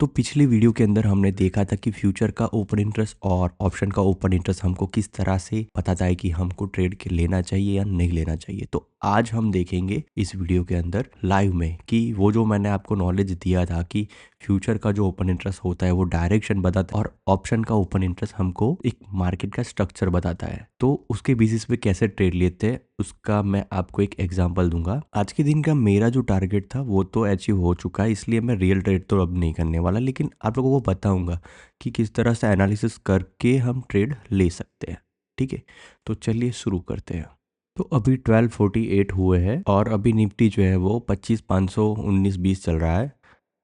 तो पिछली वीडियो के अंदर हमने देखा था कि फ्यूचर का ओपन इंटरेस्ट और ऑप्शन का ओपन इंटरेस्ट हमको किस तरह से बताता है कि हमको ट्रेड के लेना चाहिए या नहीं लेना चाहिए। तो आज हम देखेंगे इस वीडियो के अंदर लाइव में कि वो जो मैंने आपको नॉलेज दिया था कि फ्यूचर का जो ओपन इंटरेस्ट होता है वो डायरेक्शन बताता है और ऑप्शन का ओपन इंटरेस्ट हमको एक मार्केट का स्ट्रक्चर बताता है। तो उसके बेसिस पे कैसे ट्रेड लेते हैं उसका मैं आपको एक एग्जांपल दूंगा। आज के दिन का मेरा जो टारगेट था वो तो अचीव हो चुका है, इसलिए मैं रियल ट्रेड तो अब नहीं करने वाला, लेकिन आप लोगों को बताऊंगा कि किस तरह से एनालिसिस करके हम ट्रेड ले सकते हैं। ठीक है, तो चलिए शुरू करते हैं। तो अभी 1248 हुए हैं और अभी निफ्टी जो है वो 25,519 चल रहा है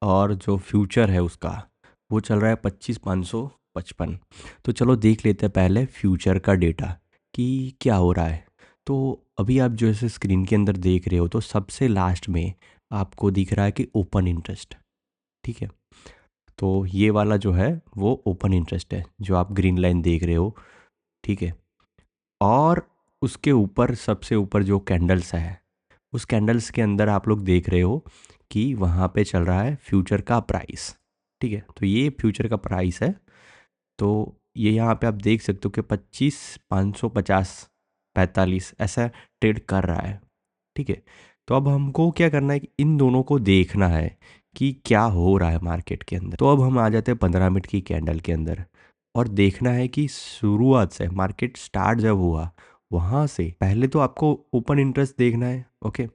और जो फ्यूचर है उसका वो चल रहा है 25,555। तो चलो देख लेते हैं पहले फ्यूचर का डेटा कि क्या हो रहा है। तो अभी आप जो ऐसे स्क्रीन के अंदर देख रहे हो तो सबसे लास्ट में आपको दिख रहा है कि ओपन इंटरेस्ट। ठीक है, तो ये वाला जो है वो ओपन इंटरेस्ट है जो आप ग्रीन लाइन देख रहे हो। ठीक है, और उसके ऊपर सबसे ऊपर जो कैंडल्स है उस कैंडल्स के अंदर आप लोग देख रहे हो कि वहाँ पे चल रहा है फ्यूचर का प्राइस। ठीक है, तो ये फ्यूचर का प्राइस है। तो ये यहाँ पे आप देख सकते हो कि 25,550 45 ऐसा ट्रेड कर रहा है। ठीक है, तो अब हमको क्या करना है कि इन दोनों को देखना है कि क्या हो रहा है मार्केट के अंदर। तो अब हम आ जाते हैं 15 मिनट की कैंडल के अंदर और देखना है कि शुरुआत से मार्केट स्टार्ट जब हुआ वहाँ से पहले तो आपको ओपन इंटरेस्ट देखना है। ओके,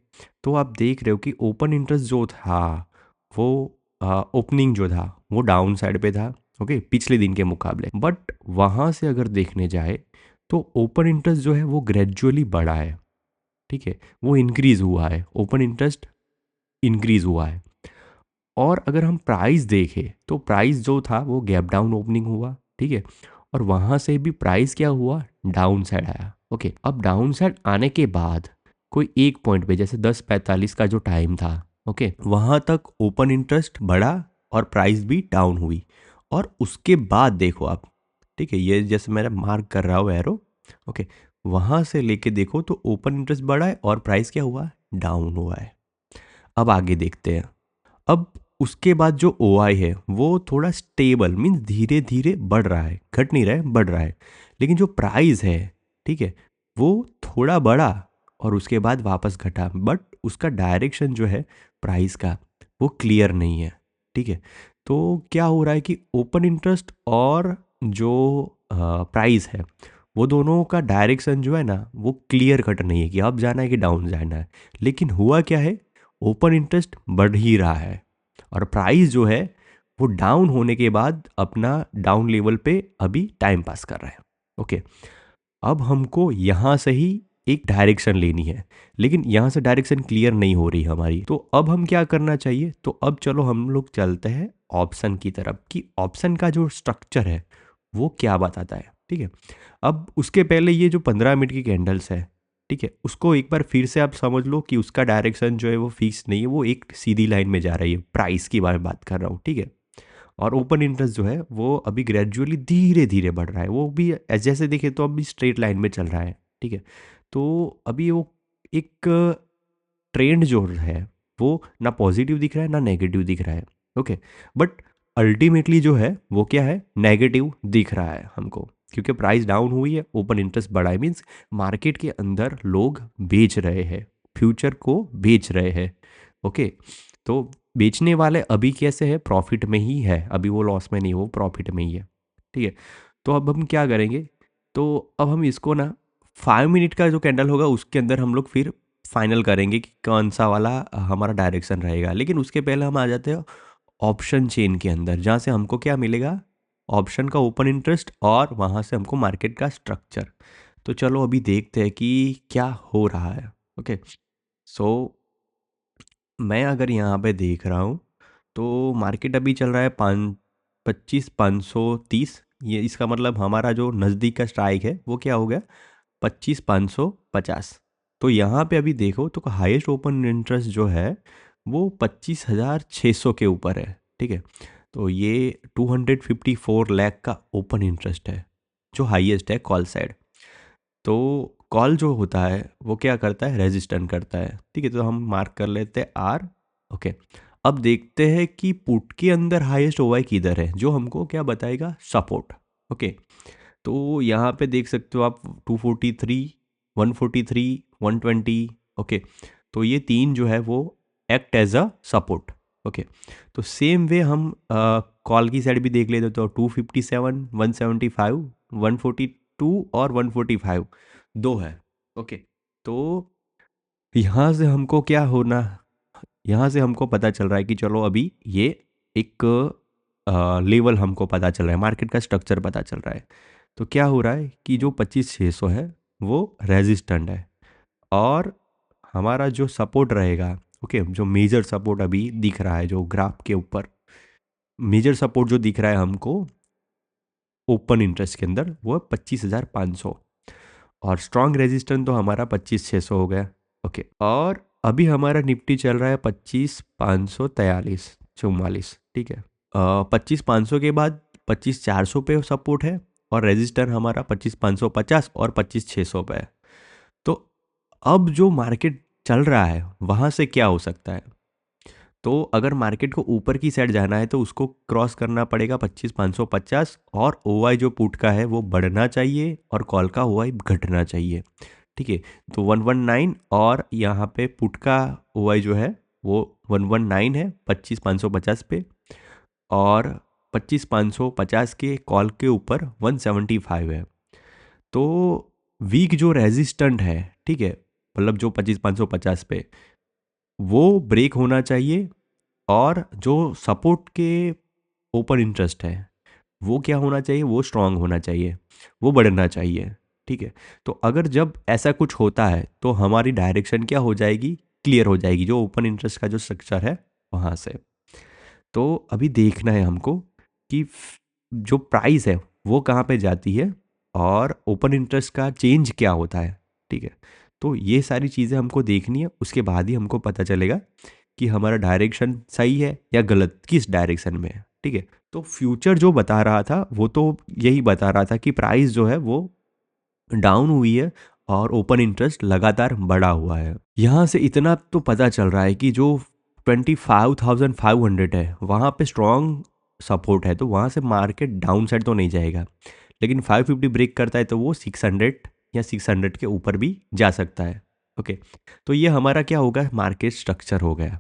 तो आप देख रहे हो कि ओपन इंटरेस्ट जो था वो ओपनिंग जो था वो डाउन साइड पे था। ओके, पिछले दिन के मुकाबले, बट वहाँ से अगर देखने जाए तो ओपन इंटरेस्ट जो है वो ग्रेजुअली बढ़ा है। ठीक है, वो इंक्रीज हुआ है, ओपन इंटरेस्ट इंक्रीज हुआ है। और अगर हम प्राइस देखें तो प्राइस जो था वो गैप डाउन ओपनिंग हुआ। ठीक है, और वहाँ से भी प्राइस क्या हुआ, डाउन साइड आया। ओके, अब डाउन साइड आने के बाद कोई एक पॉइंट पे जैसे 10:45 का जो टाइम था, ओके, वहाँ तक ओपन इंटरेस्ट बढ़ा और प्राइस भी डाउन हुई। और उसके बाद देखो आप, ठीक है, ये जैसे मैंने मार्क कर रहा हूँ एरो। ओके, वहाँ से लेके देखो तो ओपन इंटरेस्ट बढ़ा है और प्राइस क्या हुआ, डाउन हुआ है। अब आगे देखते हैं। अब उसके बाद जो ओ आई है वो थोड़ा स्टेबल मीन्स धीरे धीरे बढ़ रहा है, घट नहीं रहा है, बढ़ रहा है। लेकिन जो प्राइस है, ठीक है, वो थोड़ा बढ़ा और उसके बाद वापस घटा, बट उसका डायरेक्शन जो है प्राइस का वो क्लियर नहीं है। ठीक है, तो क्या हो रहा है कि ओपन इंटरेस्ट और जो प्राइस है वो दोनों का डायरेक्शन जो है ना वो क्लियर कट नहीं है कि अप जाना है कि डाउन जाना है। लेकिन हुआ क्या है, ओपन इंटरेस्ट बढ़ ही रहा है और प्राइस जो है वो डाउन होने के बाद अपना डाउन लेवल पे अभी टाइम पास कर रहा है। ओके, अब हमको यहाँ से ही एक डायरेक्शन लेनी है, लेकिन यहाँ से डायरेक्शन क्लियर नहीं हो रही हमारी। तो अब हम क्या करना चाहिए, तो अब चलो हम लोग चलते हैं ऑप्शन की तरफ कि ऑप्शन का जो स्ट्रक्चर है वो क्या बताता है। ठीक है, अब उसके पहले ये जो 15 मिनट की कैंडल्स है, ठीक है, उसको एक बार फिर से आप समझ लो कि उसका डायरेक्शन जो है वो फिक्स नहीं है, वो एक सीधी लाइन में जा रही है। प्राइस की बात कर रहा हूँ। ठीक है, और ओपन इंटरेस्ट जो है वो अभी ग्रेजुअली धीरे धीरे बढ़ रहा है, वो भी जैसे देखे तो अभी स्ट्रेट लाइन में चल रहा है। ठीक है, तो अभी वो एक ट्रेंड जो है वो ना पॉजिटिव दिख रहा है ना नेगेटिव दिख रहा है। ओके, बट अल्टीमेटली जो है वो क्या है, नेगेटिव दिख रहा है हमको, क्योंकि प्राइस डाउन हुई है, ओपन इंटरेस्ट बढ़ा है, मीन्स मार्केट के अंदर लोग बेच रहे हैं, फ्यूचर को बेच रहे हैं। ओके, तो बेचने वाले अभी कैसे है, प्रॉफिट में ही है, अभी वो लॉस में नहीं, वो प्रॉफिट में ही है। ठीक है, तो अब हम क्या करेंगे, तो अब हम इसको ना 5 मिनट का जो कैंडल होगा उसके अंदर हम लोग फिर फाइनल करेंगे कि कौन सा वाला हमारा डायरेक्शन रहेगा। लेकिन उसके पहले हम आ जाते हैं ऑप्शन चेन के अंदर, जहाँ से हमको क्या मिलेगा, ऑप्शन का ओपन इंटरेस्ट और वहाँ से हमको मार्केट का स्ट्रक्चर। तो चलो अभी देखते हैं कि क्या हो रहा है। ओके, सो मैं अगर यहाँ पे देख रहा हूँ तो मार्केट अभी चल रहा है 25,530। ये इसका मतलब हमारा जो नज़दीक का स्ट्राइक है वो क्या हो गया, 25,550। तो यहाँ पे अभी देखो तो हाईएस्ट ओपन इंटरेस्ट जो है वो 25,600 के ऊपर है। ठीक है, तो ये 254 लाख का ओपन इंटरेस्ट है जो हाईएस्ट है कॉल साइड। तो कॉल जो होता है वो क्या करता है, रेजिस्टेंट करता है। ठीक है, तो हम मार्क कर लेते हैं आर। ओके, अब देखते हैं कि पुट के अंदर हाईएस्ट ओवाई किधर है, जो हमको क्या बताएगा, सपोर्ट। ओके, तो यहाँ पे देख सकते हो आप 243, 143, 120। ओके, तो ये तीन जो है वो act as a support. Okay, तो सेम वे हम कॉल की साइड भी देख लेते, तो 257, 175, 142 और 145 दो है। ओके, तो यहाँ से हमको क्या होना, यहाँ से हमको पता चल रहा है कि चलो अभी ये एक लेवल हमको पता चल रहा है, मार्केट का स्ट्रक्चर पता चल रहा है। तो क्या हो रहा है कि जो 25,600 है वो रेजिस्टेंट है, और हमारा जो सपोर्ट रहेगा, ओके, जो मेजर सपोर्ट अभी दिख रहा है जो ग्राफ के ऊपर, मेजर सपोर्ट जो दिख रहा है हमको ओपन इंटरेस्ट के अंदर, वो है 25,500, और स्ट्रॉन्ग रेजिस्टेंस तो हमारा 25,600 हो गया। ओके, और अभी हमारा निफ्टी चल रहा है 25,543, 44। ठीक है, 25,500 के बाद 25,400 पे सपोर्ट है, और रेजिस्टर हमारा 25,550 और 25,600 पे है। तो अब जो मार्केट चल रहा है वहाँ से क्या हो सकता है, तो अगर मार्केट को ऊपर की साइड जाना है तो उसको क्रॉस करना पड़ेगा 25,550, और ओवाई जो पुट का है वो बढ़ना चाहिए और कॉल का ओवाई घटना चाहिए। ठीक है, तो 119, और यहाँ पे पुट का ओवाई जो है वो 119 है 25,550 पे, और 25,550 के कॉल के ऊपर 175 है। तो वीक जो रेजिस्टेंट है, ठीक है, मतलब जो 25,550 पे, वो ब्रेक होना चाहिए, और जो सपोर्ट के ओपन इंटरेस्ट है वो क्या होना चाहिए, वो स्ट्रांग होना चाहिए, वो बढ़ना चाहिए। ठीक है, तो अगर जब ऐसा कुछ होता है तो हमारी डायरेक्शन क्या हो जाएगी, क्लियर हो जाएगी, जो ओपन इंटरेस्ट का जो स्ट्रक्चर है वहाँ से। तो अभी देखना है हमको कि जो प्राइस है वो कहाँ पे जाती है, और ओपन इंटरेस्ट का चेंज क्या होता है। ठीक है, तो ये सारी चीज़ें हमको देखनी है, उसके बाद ही हमको पता चलेगा कि हमारा डायरेक्शन सही है या गलत, किस डायरेक्शन में है। ठीक है, तो फ्यूचर जो बता रहा था वो तो यही बता रहा था कि प्राइस जो है वो डाउन हुई है, और ओपन इंटरेस्ट लगातार बढ़ा हुआ है। यहाँ से इतना तो पता चल रहा है कि जो 25,500 है वहाँ पे स्ट्रॉन्ग सपोर्ट है, तो वहाँ से मार्केट डाउन साइड तो नहीं जाएगा, लेकिन 550 ब्रेक करता है तो वो 600 या 600 के ऊपर भी जा सकता है। ओके, तो ये हमारा क्या होगा, मार्केट स्ट्रक्चर हो गया।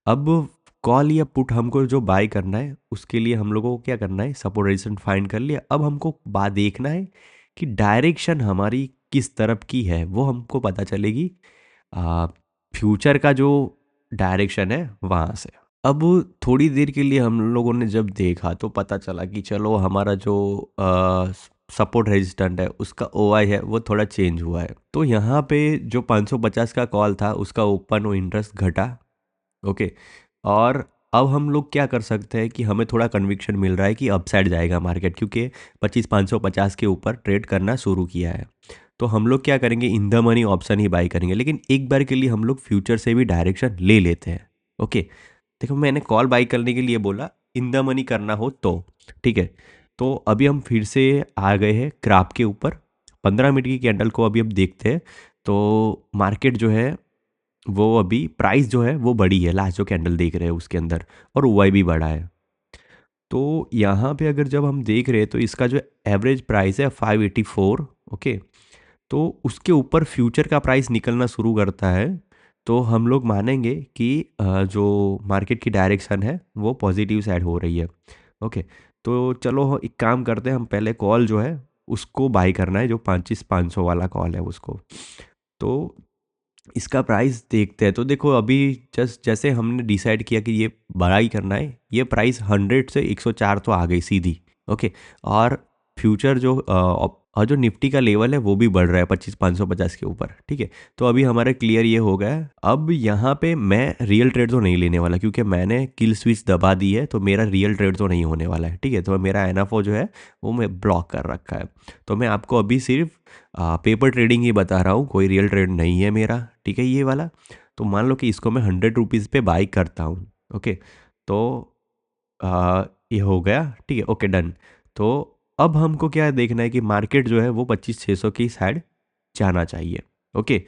अब कॉल या पुट हमको जो बाय करना है उसके लिए हम लोगों को क्या करना है, सपोर्ट रेजिस्टेंस फाइंड कर लिया। अब हमको बात देखना है कि डायरेक्शन हमारी किस तरफ की है, वो हमको पता चलेगी फ्यूचर का जो डायरेक्शन है वहाँ से। अब थोड़ी देर के लिए हम लोगों ने जब देखा तो पता चला कि चलो हमारा जो सपोर्ट रेजिस्टेंट है उसका ओआई है वो थोड़ा चेंज हुआ है। तो यहाँ पे जो 550 का कॉल था उसका ओपन इंटरेस्ट घटा। ओके, और अब हम लोग क्या कर सकते हैं कि हमें थोड़ा कन्विक्शन मिल रहा है कि अपसाइड जाएगा मार्केट, क्योंकि 25,550 के ऊपर ट्रेड करना शुरू किया है। तो हम लोग क्या करेंगे, in the money option he by करेंगे, लेकिन एक बार के लिए हम लोग फ्यूचर से भी डायरेक्शन ले लेते हैं। ओके, देखो मैंने कॉल बाई करने के लिए बोला, इन द मनी करना हो तो। ठीक है, तो अभी हम फिर से आ गए हैं क्राफ के ऊपर, 15 मिनट की कैंडल को अभी हम देखते हैं। तो मार्केट जो है वो अभी प्राइस जो है वो बड़ी है, लास्ट जो कैंडल देख रहे हैं उसके अंदर, और ओवाई भी बढ़ा है। तो यहाँ पे अगर जब हम देख रहे हैं तो इसका जो एवरेज प्राइस है 584। ओके, तो उसके ऊपर फ्यूचर का प्राइस निकलना शुरू करता है, तो हम लोग मानेंगे कि जो मार्केट की डायरेक्शन है वो पॉजिटिव साइड हो रही है। ओके, तो चलो एक काम करते हैं, हम पहले कॉल जो है उसको बाई करना है, जो 25,500 वाला कॉल है उसको। तो इसका प्राइस देखते हैं। तो देखो अभी जस्ट जैसे हमने डिसाइड किया कि ये बढ़ाई करना है, ये प्राइस 100 से 104 तो आ गई सीधी। ओके, और फ्यूचर जो और जो निफ्टी का लेवल है वो भी बढ़ रहा है 25,550 के ऊपर। ठीक है, तो अभी हमारा क्लियर ये हो गया है। अब यहाँ पे मैं रियल ट्रेड तो नहीं लेने वाला, क्योंकि मैंने किल स्विच दबा दी है, तो मेरा रियल ट्रेड तो नहीं होने वाला है। ठीक है, तो मेरा एनएफओ जो है वो मैं ब्लॉक कर रखा है। तो मैं आपको अभी सिर्फ पेपर ट्रेडिंग ही बता रहा हूँ, कोई रियल ट्रेड नहीं है मेरा। ठीक है, ये वाला। तो मान लो कि इसको मैं 100 रुपीज़ पे बाई करता हूँ। ओके, तो ये हो गया। ठीक है, ओके डन। तो अब हमको क्या देखना है कि मार्केट जो है वो 25,600 की साइड जाना चाहिए। ओके,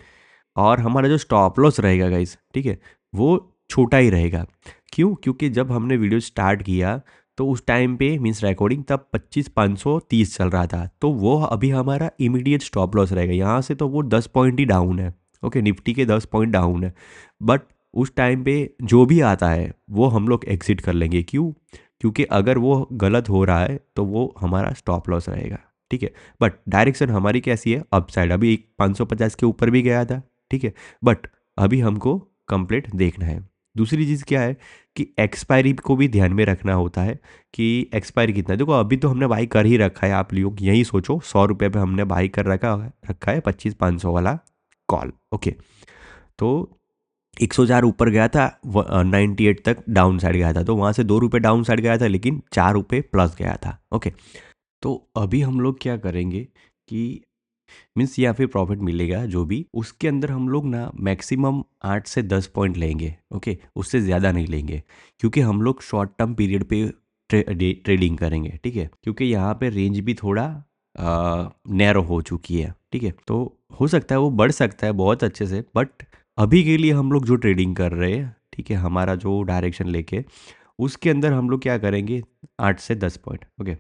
और हमारा जो स्टॉप लॉस रहेगा गाइस, ठीक है, वो छोटा ही रहेगा। क्यों? क्योंकि जब हमने वीडियो स्टार्ट किया तो उस टाइम पे मीन्स रिकॉर्डिंग तब 25,530 चल रहा था, तो वो अभी हमारा इमीडिएट स्टॉप लॉस रहेगा। यहाँ से तो वो 10 पॉइंट ही डाउन है। ओके, निफ्टी के 10 पॉइंट डाउन है। बट उस टाइम पे जो भी आता है वो हम लोग एग्जिट कर लेंगे। क्यों? क्योंकि अगर वो गलत हो रहा है तो वो हमारा स्टॉप लॉस रहेगा। ठीक है। बट डायरेक्शन हमारी कैसी है? Up side. अभी 550 के ऊपर भी गया था। ठीक है। बट अभी हमको कंप्लीट देखना है। दूसरी चीज़ क्या है कि एक्सपायरी को भी ध्यान में रखना होता है कि एक्सपायरी कितना है। देखो अभी तो हमने बाई कर ही रखा है। आप लोग यही सोचो 100 रुपये पे हमने बाई कर रखा है 25,500 वाला कॉल। ओके। तो 104 ऊपर गया था, 98 तक डाउन साइड गया था, तो वहाँ से 2 रुपये डाउन साइड गया था, लेकिन 4 रुपये प्लस गया था। ओके। तो अभी हम लोग क्या करेंगे कि मीन्स या फिर प्रॉफिट मिलेगा जो भी, उसके अंदर हम लोग ना मैक्सिमम 8 से 10 पॉइंट लेंगे। ओके, उससे ज़्यादा नहीं लेंगे, क्योंकि हम लोग शॉर्ट टर्म पीरियड पे ट्रेडिंग करेंगे। ठीक है। क्योंकि यहाँ पे रेंज भी थोड़ा नैरो हो चुकी है। ठीक है। तो हो सकता है वो बढ़ सकता है बहुत अच्छे से, बट अभी के लिए हम लोग जो ट्रेडिंग कर रहे हैं, ठीक है, हमारा जो डायरेक्शन लेके, उसके अंदर हम लोग क्या करेंगे, 8 से 10 पॉइंट। ओके।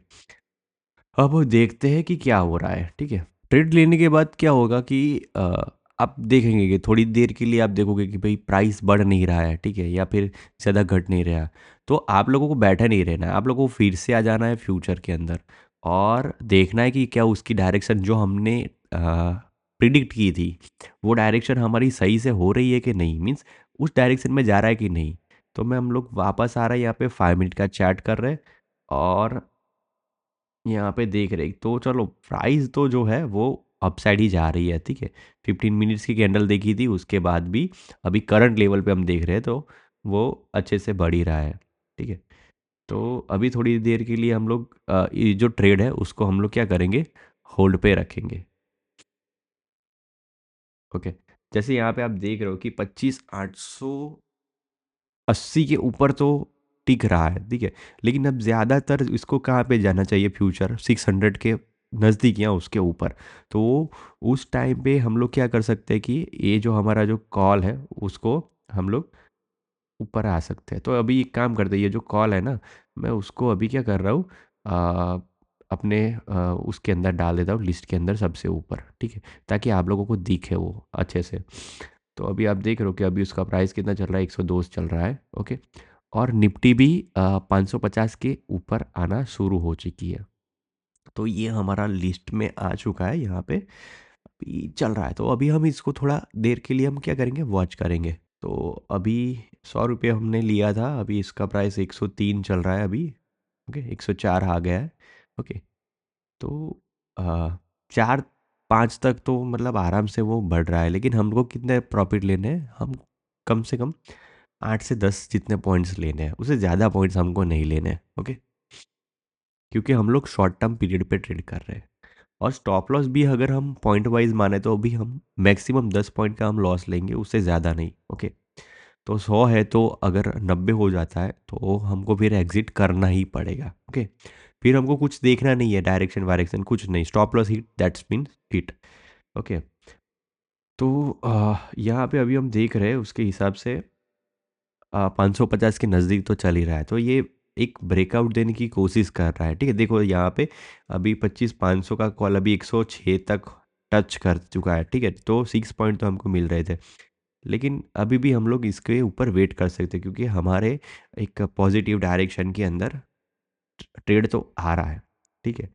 अब देखते हैं कि क्या हो रहा है। ठीक है। ट्रेड लेने के बाद क्या होगा कि आप देखेंगे कि थोड़ी देर के लिए आप देखोगे कि भाई प्राइस बढ़ नहीं रहा है। ठीक है। या फिर ज़्यादा घट नहीं रहा, तो आप लोगों को बैठे नहीं रहना है। आप लोगों को फिर से आ जाना है फ्यूचर के अंदर और देखना है कि क्या उसकी डायरेक्शन जो हमने प्रिडिक्ट की थी, वो डायरेक्शन हमारी सही से हो रही है कि नहीं, मीन्स उस डायरेक्शन में जा रहा है कि नहीं। तो मैं हम लोग वापस आ रहा है यहाँ पे 5 मिनट का चैट कर रहे हैं और यहाँ पे देख रहे, तो चलो प्राइस तो जो है वो अपसाइड ही जा रही है। ठीक है। 15 मिनट्स की कैंडल देखी थी, उसके बाद भी अभी करंट लेवल पे हम देख रहे हैं तो वो अच्छे से बढ़ ही रहा है। ठीक है। तो अभी थोड़ी देर के लिए हम लोग ये जो ट्रेड है उसको हम लोग क्या करेंगे, होल्ड पे रखेंगे। ओके। जैसे यहाँ पे आप देख रहे हो कि 25,880 के ऊपर तो टिक रहा है। ठीक है। लेकिन अब ज़्यादातर इसको कहाँ पे जाना चाहिए, फ्यूचर 600 के नज़दीक या उसके ऊपर। तो उस टाइम पे हम लोग क्या कर सकते हैं कि ये जो हमारा जो कॉल है उसको हम लोग ऊपर आ सकते हैं। तो अभी एक काम करते हैं, ये जो कॉल है ना, मैं उसको अभी क्या कर रहा हूँ, आ, अपने उसके अंदर डाल देता हूँ, लिस्ट के अंदर सबसे ऊपर। ठीक है। ताकि आप लोगों को दिखे वो अच्छे से। तो अभी आप देख रहे हो कि अभी उसका प्राइस कितना चल रहा है, 102 चल रहा है। ओके। और निफ्टी भी 550 के ऊपर आना शुरू हो चुकी है। तो ये हमारा लिस्ट में आ चुका है यहाँ पे, अभी चल रहा है। तो अभी हम इसको थोड़ा देर के लिए हम क्या करेंगे, वॉच करेंगे। तो अभी 100 रुपये हमने लिया था, अभी इसका प्राइस 103 चल रहा है अभी। ओके, 104 आ गया है। ओके। तो आ, 4-5 तक तो मतलब आराम से वो बढ़ रहा है, लेकिन हमको कितने प्रॉफिट लेने हैं, हम कम से कम 8 से 10 जितने पॉइंट्स लेने हैं, उससे ज़्यादा पॉइंट्स हमको नहीं लेने हैं। ओके। क्योंकि हम लोग शॉर्ट टर्म पीरियड पे ट्रेड कर रहे हैं। और स्टॉप लॉस भी अगर हम पॉइंट वाइज माने तो अभी हम मैक्सिमम 10 पॉइंट का हम लॉस लेंगे, उससे ज़्यादा नहीं। ओके। तो 100 है तो अगर 90 हो जाता है तो हमको फिर एग्जिट करना ही पड़ेगा। ओके। फिर हमको कुछ देखना नहीं है, डायरेक्शन वायरेक्शन कुछ नहीं, stop loss hit that's mean hit. Okay. तो यहाँ पे अभी हम देख रहे हैं उसके हिसाब से 550 के नज़दीक तो चल ही रहा है, तो ये एक ब्रेकआउट देने की कोशिश कर रहा है। ठीक है। देखो यहाँ पे अभी 25,500 का कॉल अभी 106 तक टच कर चुका है। ठीक है। तो 6 पॉइंट तो हमको मिल रहे थे, लेकिन अभी भी हम लोग इसके ऊपर वेट कर सकते हैं, क्योंकि हमारे एक पॉजिटिव डायरेक्शन के अंदर ट्रेड तो आ रहा है। ठीक है।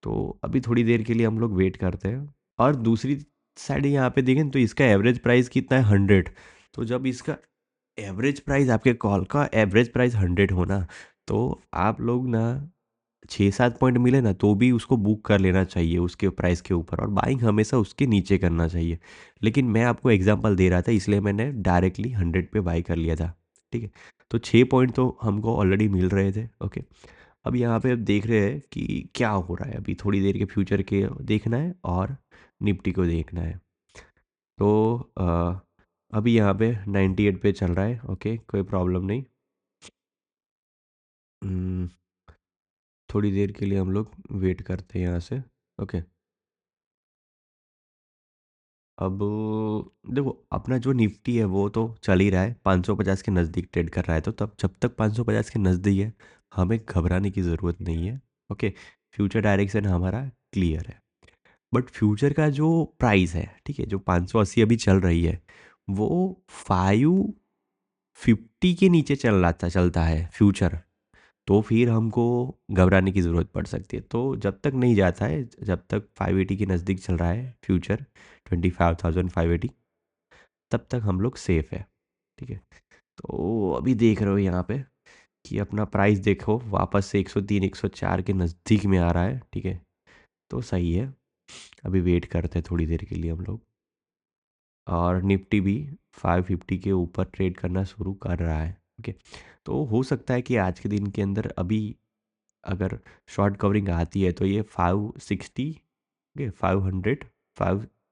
तो अभी थोड़ी देर के लिए हम लोग वेट करते हैं। और दूसरी साइड यहाँ पे देखें तो इसका एवरेज प्राइस कितना है, 100। तो जब इसका एवरेज प्राइस, आपके कॉल का एवरेज प्राइस 100 होना, तो आप लोग ना 6-7 पॉइंट मिले ना तो भी उसको बुक कर लेना चाहिए उसके प्राइस के ऊपर, और बाइंग हमेशा उसके नीचे करना चाहिए। लेकिन मैं आपको एग्जांपल दे रहा था इसलिए मैंने डायरेक्टली 100 पे बाई कर लिया था। ठीक है। तो 6 पॉइंट तो हमको ऑलरेडी मिल रहे थे। ओके। अब यहाँ पे अब देख रहे हैं कि क्या हो रहा है, अभी थोड़ी देर के फ्यूचर के देखना है और निफ्टी को देखना है। तो अभी यहाँ पे 98 पे चल रहा है। ओके, कोई प्रॉब्लम नहीं। हम्म, थोड़ी देर के लिए हम लोग वेट करते हैं यहाँ से। ओके। अब देखो, अपना जो निफ्टी है वो तो चल ही रहा है, 550 के नज़दीक ट्रेड कर रहा है, तो तब जब तक 550 के नज़दीक है हमें घबराने की ज़रूरत नहीं है। ओके, फ्यूचर डायरेक्शन हमारा क्लियर है। बट फ्यूचर का जो प्राइस है, ठीक है, जो 580 अभी चल रही है, वो 550 के नीचे चलता है फ्यूचर, तो फिर हमको घबराने की ज़रूरत पड़ सकती है। तो जब तक नहीं जाता है, जब तक 580 के नज़दीक चल रहा है फ्यूचर, 25,580, तब तक हम लोग सेफ है। ठीक है, तो अभी देख रहे हो यहाँ पे कि अपना प्राइस देखो वापस से 103 104 के नज़दीक में आ रहा है। ठीक है, तो सही है। अभी वेट करते हैं थोड़ी देर के लिए हम लोग। और निफ्टी भी 550 के ऊपर ट्रेड करना शुरू कर रहा है। ओके, तो हो सकता है कि आज के दिन के अंदर अभी अगर शॉर्ट कवरिंग आती है तो ये 560, ओके, 500,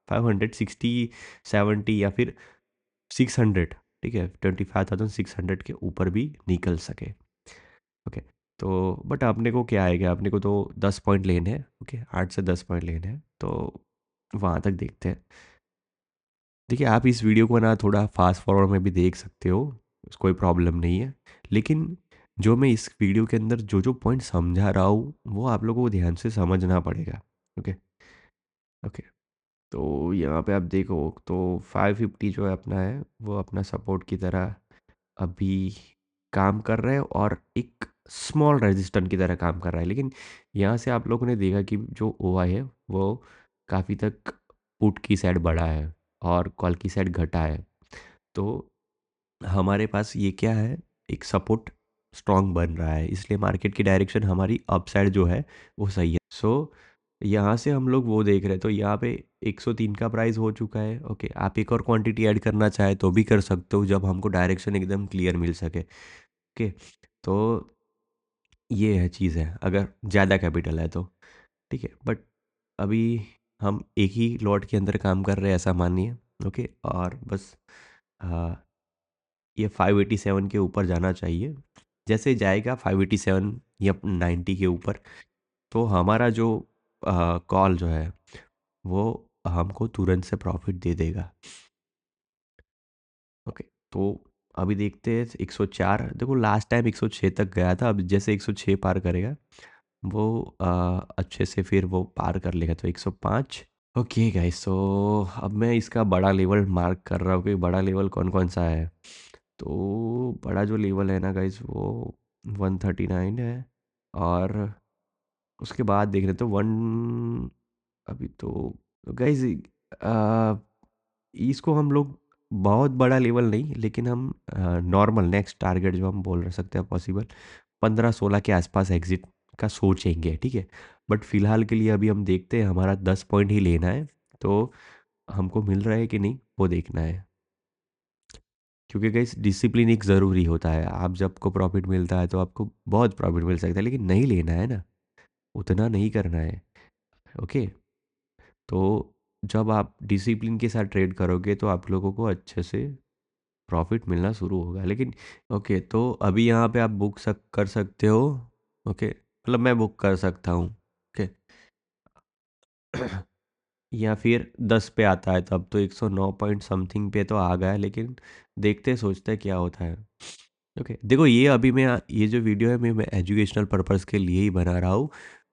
560, 70 या फिर 600, ठीक है, 25,600 के ऊपर भी निकल सके। ओके, तो बट अपने को क्या आएगा, अपने को तो 10 पॉइंट लेने हैं। ओके, 8 से 10 पॉइंट लेने हैं, तो वहाँ तक देखते हैं। देखिए, आप इस वीडियो को ना थोड़ा फास्ट फॉरवर्ड में भी देख सकते हो, कोई प्रॉब्लम नहीं है। लेकिन जो मैं इस वीडियो के अंदर जो जो पॉइंट समझा रहा हूँ वो आप लोगों को ध्यान से समझना पड़ेगा। ओके। ओके, तो यहाँ पे आप देखो तो 550 जो है अपना है, वो अपना सपोर्ट की तरह अभी काम कर रहा है, और एक स्मॉल रेजिस्टेंस की तरह काम कर रहा है। लेकिन यहाँ से आप लोगों ने देखा कि जो ओआई है वो काफ़ी तक पुट की साइड बढ़ा है और कॉल की साइड घटा है। तो हमारे पास ये क्या है, एक सपोर्ट स्ट्रांग बन रहा है, इसलिए मार्केट की डायरेक्शन हमारी अपसाइड जो है वो सही है। सो यहाँ से हम लोग वो देख रहे हैं, तो यहाँ पे 103 का प्राइस हो चुका है। ओके, आप एक और क्वांटिटी ऐड करना चाहे तो भी कर सकते हो जब हमको डायरेक्शन एकदम क्लियर मिल सके। ओके, तो ये है चीज़ है, अगर ज़्यादा कैपिटल है तो। ठीक है, बट अभी हम एक ही लॉट के अंदर काम कर रहे हैं ऐसा मानिए। ओके, और बस आ, ये 587 के ऊपर जाना चाहिए। जैसे जाएगा 587 या 90 के ऊपर, तो हमारा जो कॉल जो है वो हमको तुरंत से प्रॉफिट दे देगा। ओके, तो अभी देखते हैं 104, देखो लास्ट टाइम 106 तक गया था, अब जैसे 106 पार करेगा वो अच्छे से फिर वो पार कर लेगा, तो 105। ओके गाइस, सो अब मैं इसका बड़ा लेवल मार्क कर रहा हूँ कि बड़ा लेवल कौन कौन सा है। तो बड़ा जो लेवल है ना गाइस, वो 139 है। और उसके बाद देख रहे तो अभी तो गाइस, इसको हम लोग बहुत बड़ा लेवल नहीं, लेकिन हम नॉर्मल नेक्स्ट टारगेट जो हम बोल सकते हैं पॉसिबल 15-16 के आसपास एग्जिट का सोचेंगे। ठीक है, बट फिलहाल के लिए अभी हम देखते हैं, हमारा 10 पॉइंट ही लेना है, तो हमको मिल रहा है कि नहीं वो देखना है। क्योंकि गाइस डिसिप्लिन एक ज़रूरी होता है, आप जब को प्रॉफिट मिलता है तो आपको बहुत प्रॉफिट मिल सकता है, लेकिन नहीं लेना है ना, उतना नहीं करना है। ओके, तो जब आप डिसिप्लिन के साथ ट्रेड करोगे तो आप लोगों को अच्छे से प्रॉफिट मिलना शुरू होगा। लेकिन ओके, तो अभी यहाँ पे आप बुक कर सकते हो। ओके, मतलब मैं बुक कर सकता हूँ। ओके, या फिर 10 पे आता है, तब तो 109 पॉइंट समथिंग पे तो आ गया है, लेकिन देखते सोचते क्या होता है। ओके, देखो ये अभी मैं ये जो वीडियो है मैं एजुकेशनल पर्पस के लिए ही बना रहा हूँ।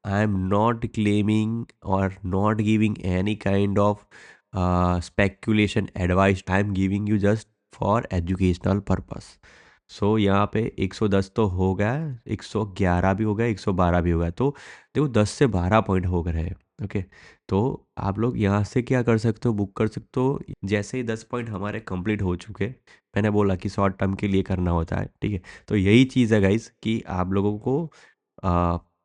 आई एम नॉट क्लेमिंग और not giving any kind of speculation advice, I am giving you just for educational purpose. So यहाँ पे 110 तो हो गया, 111 भी हो गया, 112 भी हो गया, तो देखो 10 से 12 पॉइंट हो गए हैं। ओके, तो आप लोग यहाँ से क्या कर सकते हो, बुक कर सकते हो जैसे ही 10 पॉइंट हमारे कंप्लीट हो चुके। मैंने बोला कि शॉर्ट टर्म के लिए करना होता है। ठीक है, तो यही चीज़ है गाइस कि आप लोगों को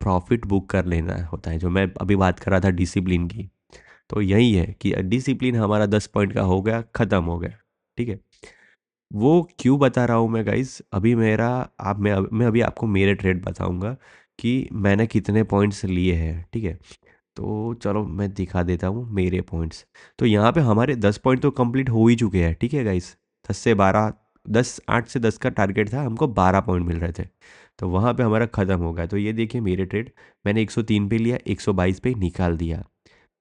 प्रॉफिट बुक कर लेना होता है, जो मैं अभी बात कर रहा था डिसिप्लिन की। तो यही है कि डिसिप्लिन हमारा 10 पॉइंट का हो गया, ख़त्म हो गया। ठीक है, वो क्यों बता रहा हूँ मैं गाइस, अभी मेरा आप मैं अभी आपको मेरे ट्रेड बताऊंगा कि मैंने कितने पॉइंट्स लिए हैं। ठीक है, तो चलो मैं दिखा देता हूँ मेरे पॉइंट्स। तो यहाँ पे हमारे 10 पॉइंट तो कंप्लीट हो ही चुके हैं। ठीक है गाइस, 10 से 12, 8 से 10 का टारगेट था, हमको 12 पॉइंट मिल रहे थे, तो वहाँ पे हमारा ख़त्म हो गया। तो ये देखिए मेरे ट्रेड, मैंने 103 पे लिया, 122 पे निकाल दिया।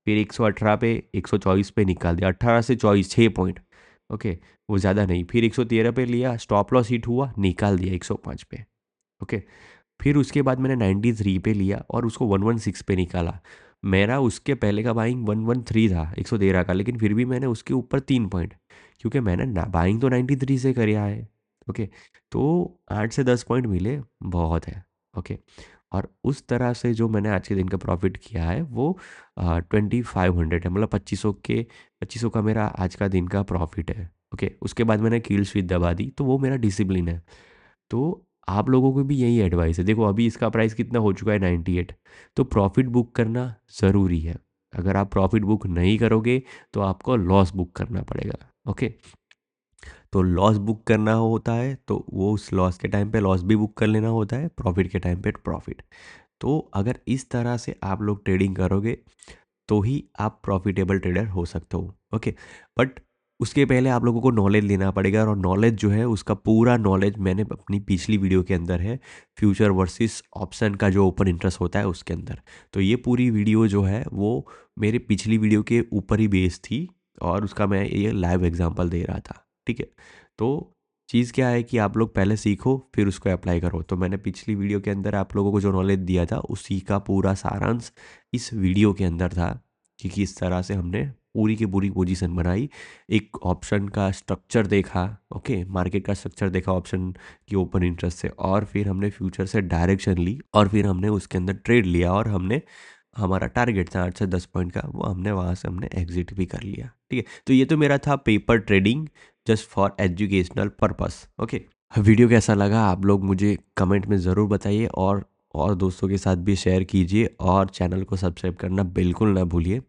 फिर 118 पे 124 पे निकाल दिया, 18 से 24 6 पॉइंट। ओके, वो ज़्यादा नहीं। फिर 113 पे लिया, स्टॉप लॉस हिट हुआ, निकाल दिया 105 पे। ओके, फिर उसके बाद मैंने 93 पे लिया और उसको 116 पे निकाला। मेरा उसके पहले का बाइंग 113 था 113 का, लेकिन फिर भी मैंने उसके ऊपर 3 पॉइंट, क्योंकि मैंने ना बाइंग तो 93 से किया है। ओके, तो 8 से 10 पॉइंट मिले, बहुत है। ओके, और उस तरह से जो मैंने आज के दिन का प्रॉफिट किया है वो 2500 है, मतलब 2500 का मेरा आज का दिन का प्रॉफिट है। ओके, उसके बाद मैंने कील स्विच दबा दी, तो वो मेरा डिसिप्लिन है। तो आप लोगों को भी यही एडवाइस है। देखो अभी इसका प्राइस कितना हो चुका है, 98। तो प्रॉफिट बुक करना ज़रूरी है। अगर आप प्रॉफिट बुक नहीं करोगे तो आपको लॉस बुक करना पड़ेगा। ओके, तो लॉस बुक करना होता है तो वो उस लॉस के टाइम पे लॉस भी बुक कर लेना होता है, प्रॉफिट के टाइम पे प्रॉफिट। तो अगर इस तरह से आप लोग ट्रेडिंग करोगे तो ही आप प्रॉफिटेबल ट्रेडर हो सकते हो। ओके, बट उसके पहले आप लोगों को नॉलेज लेना पड़ेगा, और नॉलेज जो है उसका पूरा नॉलेज मैंने अपनी पिछली वीडियो के अंदर है, फ्यूचर वर्सेस ऑप्शन का जो ओपन इंटरेस्ट होता है उसके अंदर। तो ये पूरी वीडियो जो है वो मेरे पिछली वीडियो के ऊपर ही बेस्ड थी, और उसका मैं ये लाइव एग्जांपल दे रहा था। ठीक है, तो चीज़ क्या है कि आप लोग पहले सीखो फिर उसको अप्लाई करो। तो मैंने पिछली वीडियो के अंदर आप लोगों को जो नॉलेज दिया था उसी का पूरा सारांश इस वीडियो के अंदर था, क्योंकि इस तरह से हमने पूरी की पूरी पोजीशन बनाई, एक ऑप्शन का स्ट्रक्चर देखा। ओके, मार्केट का स्ट्रक्चर देखा ऑप्शन की ओपन इंटरेस्ट से, और फिर हमने फ्यूचर से डायरेक्शन ली, और फिर हमने उसके अंदर ट्रेड लिया, और हमने हमारा टारगेट था 8 से 10 पॉइंट का, वो हमने वहाँ से हमने एग्जिट भी कर लिया। ठीक है, तो ये तो मेरा था paper trading, just for educational purpose. Okay, video कैसा लगा आप लोग मुझे कमेंट में ज़रूर बताइए, और दोस्तों के साथ भी शेयर कीजिए, और चैनल को सब्सक्राइब करना बिल्कुल ना भूलिए।